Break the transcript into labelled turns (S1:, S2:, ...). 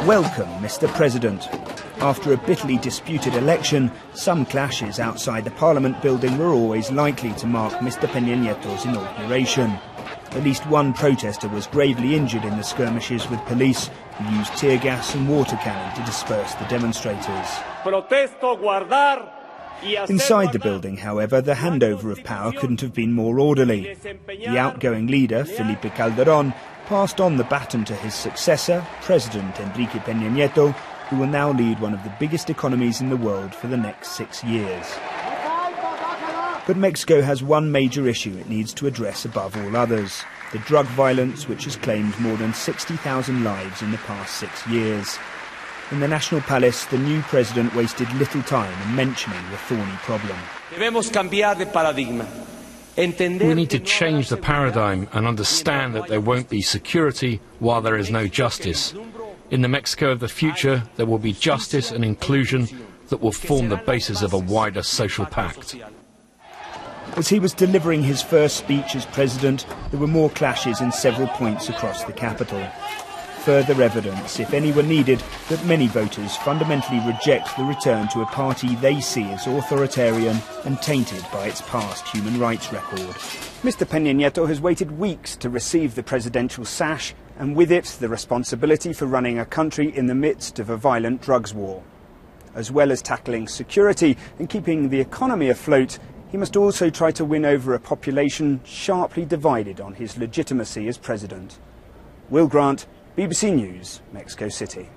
S1: Welcome, Mr. President. After a bitterly disputed election, some clashes outside the Parliament building were always likely to mark Mr. Peña Nieto's inauguration. At least one protester was gravely injured in the skirmishes with police, who used tear gas and water cannon to disperse the demonstrators. Inside the building, however, the handover of power couldn't have been more orderly. The outgoing leader, Felipe Calderón, passed on the baton to his successor, President Enrique Pena Nieto, who will now lead one of the biggest economies in the world for the next 6 years. But Mexico has one major issue it needs to address above all others: the drug violence, which has claimed more than 60,000 lives in the past 6 years. In the National Palace, the new president wasted little time in mentioning the thorny problem.
S2: We need to change the paradigm and understand that there won't be security while there is no justice. In the Mexico of the future, there will be justice and inclusion that will form the basis of a wider social pact.
S1: As he was delivering his first speech as president, there were more clashes in several points across the capital. Further evidence, if any were needed, that many voters fundamentally reject the return to a party they see as authoritarian and tainted by its past human rights record. Mr. Peña Nieto has waited weeks to receive the presidential sash, and with it the responsibility for running a country in the midst of a violent drugs war. As well as tackling security and keeping the economy afloat, he must also try to win over a population sharply divided on his legitimacy as president. Will Grant, BBC News, Mexico City.